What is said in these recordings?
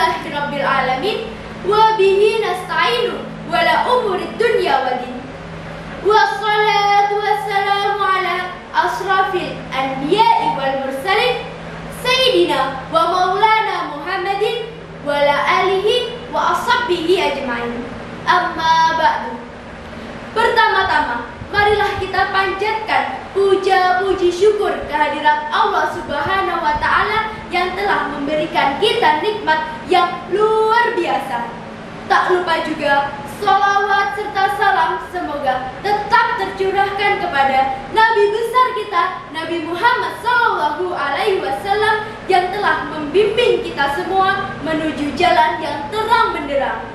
Alhamdulillahirabbil alamin wa bihi nasta'inu wala umurid dunya waddin. Wassalatu wassalamu ala asrafil anbiya'i wal mursalin sayyidina wa maulana Muhammadin wa ala alihi wa ashabihi ajma'in. Amma ba'du. Pertama-tama, marilah kita panjatkan puja-puji syukur kehadirat Allah Subhanahu wa Ta'ala yang telah memberikan kita nikmat yang luar biasa. Tak lupa juga sholawat serta salam semoga tetap tercurahkan kepada Nabi besar kita, Nabi Muhammad SAW, yang telah membimbing kita semua menuju jalan yang terang benderang.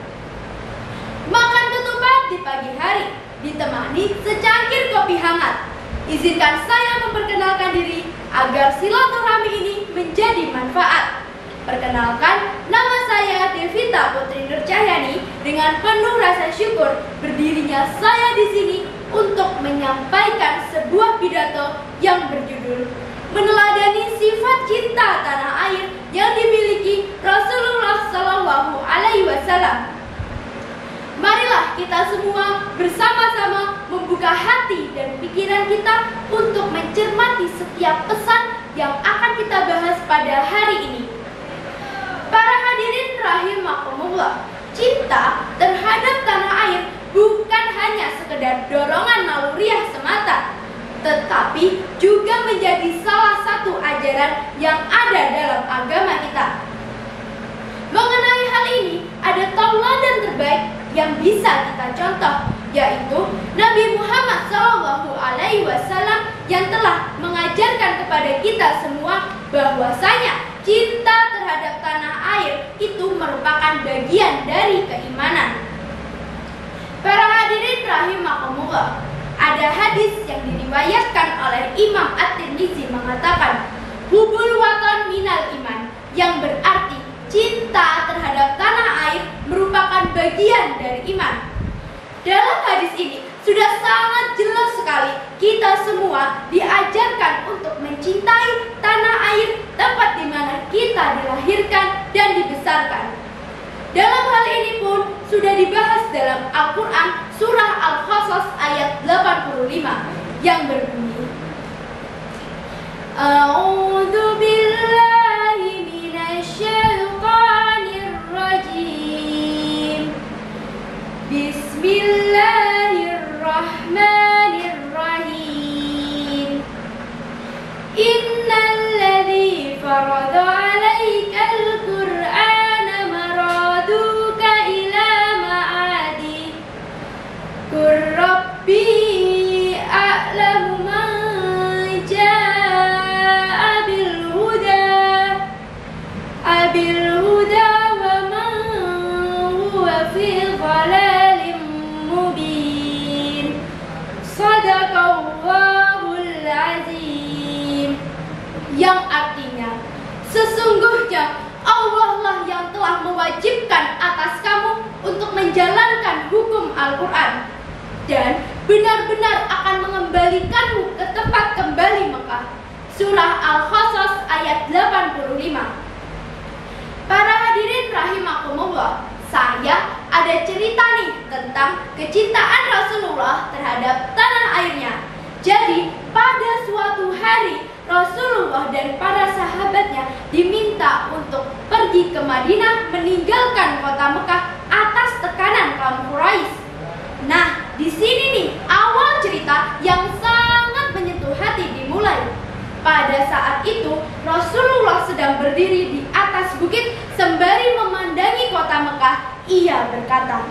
Makan ketupat di pagi hari ditemani secangkir kopi hangat. Izinkan saya memperkenalkan diri agar silaturahmi ini menjadi manfaat. Perkenalkan, nama saya Devita Putri Nur Cahyani. Dengan penuh rasa syukur berdirinya saya di sini untuk menyampaikan sebuah pidato yang berjudul meneladani sifat cinta tanah air yang dimiliki Rasulullah SAW. Marilah kita semua bersama-sama membuka hati dan pikiran kita untuk mencermati setiap pesan yang akan kita bahas pada hari ini. Para hadirin rahimakumullah, cinta terhadap tanah air bukan hanya sekedar dorongan naluriah semata, tetapi juga menjadi salah satu ajaran yang ada dalam agama kita. Mengenai hal ini, ada tauladan terbaik yang bisa kita contoh, yaitu Nabi Muhammad SAW yang telah mengajarkan kepada kita semua bahwasanya cinta terhadap tanah air itu merupakan bagian dari keimanan. Para hadirin rahimakumullah, ada hadis yang diriwayatkan oleh Imam At-Tirmizi mengatakan, hubul watan minal iman, yang berarti cinta terhadap tanah air merupakan bagian dari iman. Dalam hadis ini sudah sangat jelas sekali kita semua diajarkan untuk mencintai tanah air, tempat di mana kita dilahirkan dan dibesarkan. Dalam hal ini pun sudah dibahas dalam Al-Quran surah Al-Qasas ayat 85 yang berbunyi, A'udzu billahi minasyaitonir rajim. Bismillahirrahmanirrahim. Innal ladzi farada 'alaikal Qur'ana maraduka ila ma'adi. Qur rabbi a'lamu man jaa'a bil huda wa man huwa fi dhalalin mubin. Shadaqallahul azim. Yang artinya, sesungguhnya Allah lah yang telah mewajibkan atas kamu untuk menjalankan hukum Al-Quran dan benar-benar akan mengembalikanmu ke tempat kembali Mekah. Surah Al-Qasas ayat 85. Para hadirin rahimakumullah, saya ada cerita nih tentang kecintaan Rasulullah terhadap tanah airnya. Jadi pada suatu hari Rasulullah dan para sahabatnya diminta untuk pergi ke Madinah meninggalkan kota Mekah atas tekanan kaum Quraisy. Nah, di sini nih awal cerita yang sangat menyentuh hati dimulai. Pada saat itu Rasulullah sedang berdiri di atas bukit sembari memandangi kota Mekah. Ia berkata,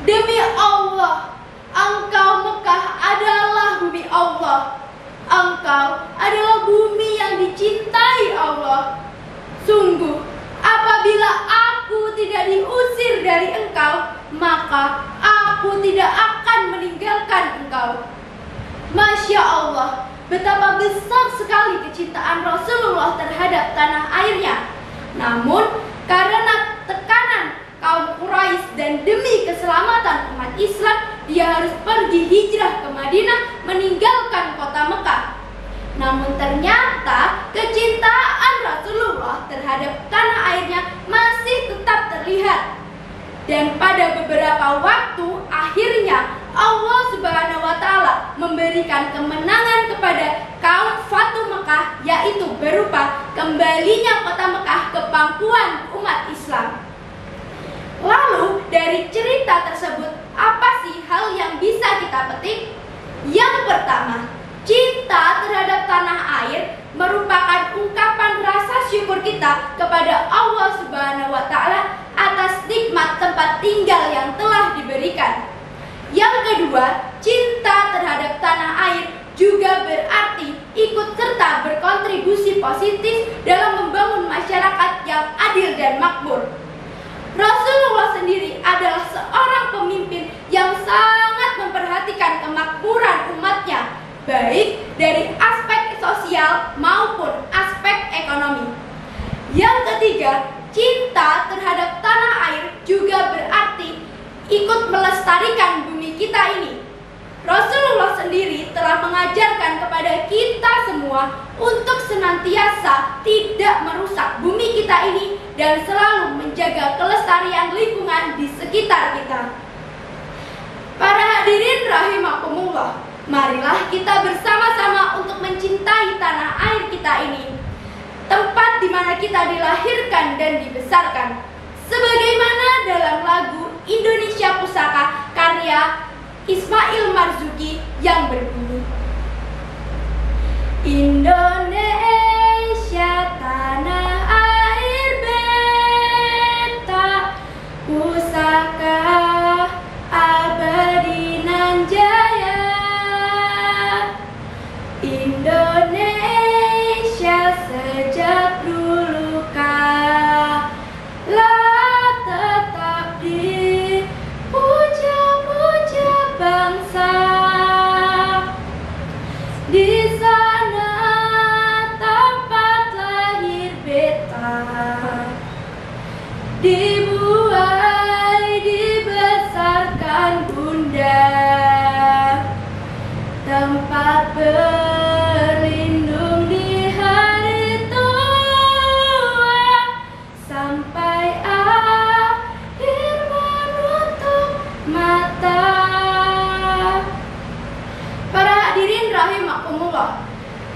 demi Allah, engkau Mekah adalah bumi Allah. Engkau adalah bumi yang dicintai Allah. Sungguh, apabila aku tidak diusir dari engkau, maka aku tidak akan meninggalkan engkau. Masya Allah, betapa besar sekali kecintaan Rasulullah terhadap tanah airnya. Namun, karena tekanan kaum Quraisy dan demi keselamatan umat Islam, dia harus pergi hijrah ke Madinah meninggalkan kota Mekah. Namun ternyata kecintaan Rasulullah terhadap tanah airnya masih Dan pada beberapa waktu akhirnya Allah Subhanahu wa Ta'ala memberikan kemenangan kepada kaum Fatu Mekah, yaitu berupa kembalinya kota Mekah ke pangkuan umat Islam. Lalu dari cerita tersebut, apa sih hal yang bisa kita petik? Yang pertama, cinta terhadap tanah air merupakan ungkapan rasa syukur kita kepada Allah Subhanahu wa Ta'ala atas nikmat tempat tinggal yang telah diberikan. Yang kedua, cinta terhadap tanah air juga berarti ikut serta berkontribusi positif dalam membangun masyarakat yang adil dan makmur. Rasulullah sendiri adalah seorang pemimpin yang sangat memperhatikan kemakmuran umatnya, baik dari aspek sosial maupun aspek ekonomi. Yang ketiga, cinta terhadap tanah air juga berarti ikut melestarikan bumi kita ini. Rasulullah sendiri telah mengajarkan kepada kita semua untuk senantiasa tidak merusak bumi kita ini dan selalu menjaga kelestarian lingkungan di sekitar kita. Para hadirin rahimakumullah, marilah kita bersama-sama untuk mencintai tanah air kita ini, tempat di mana kita dilahirkan dan dibesarkan. Sebagaimana dalam lagu Indonesia Pusaka karya Ismail Marzuki yang berbunyi, Indonesia tanah air beta, pusaka abadi nan jaya. Indonesia sejak dulu kala tetap dipuja-puja bangsa. Di sana tempat lahir beta, dibuai dibesarkan bunda, tempat berlindung di hari tua sampai akhir menutup mata. Para hadirin rahimakumullah,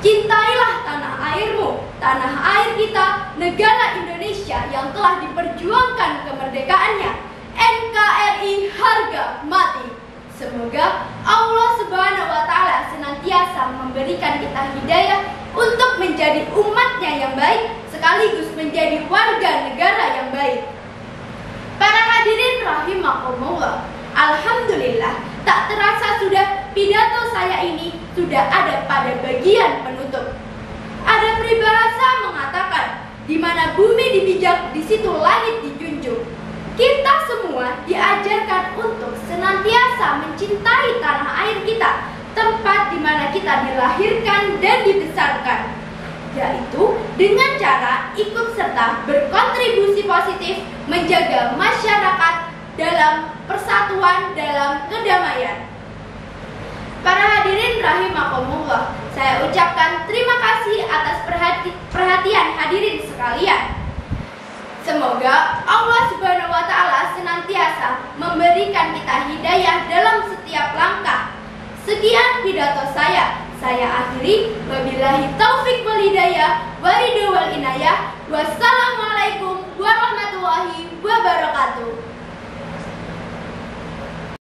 cintailah tanah airmu, tanah air kita, negara Indonesia yang telah diperjuangkan kemerdekaannya. NKRI harga mati. Semoga Allah Subhanahu wa Ta'ala senantiasa memberikan kita hidayah untuk menjadi umatnya yang baik, sekaligus menjadi warga negara yang baik. Para hadirin rahimakumullah, alhamdulillah, tak terasa sudah pidato saya ini sudah ada pada bagian penutup. Ada peribahasa mengatakan, di mana bumi dipijak, di situ langit dijunjung. Kita semua diajarkan untuk senantiasa mencintai tanah air kita, tempat di mana kita dilahirkan dan dibesarkan, yaitu dengan cara ikut serta berkontribusi positif menjaga masyarakat dalam persatuan, dalam kedamaian. Para hadirin rahimakumullah, saya ucapkan terima kasih atas perhatian hadirin sekalian. Semoga Allah Subhanahu wa Ta'ala senantiasa memberikan kita hidayah dalam setiap langkah. Sekian pidato saya akhiri. Wabillahi taufik wal hidayah, waridho wal inayah. Wassalamualaikum warahmatullahi wabarakatuh.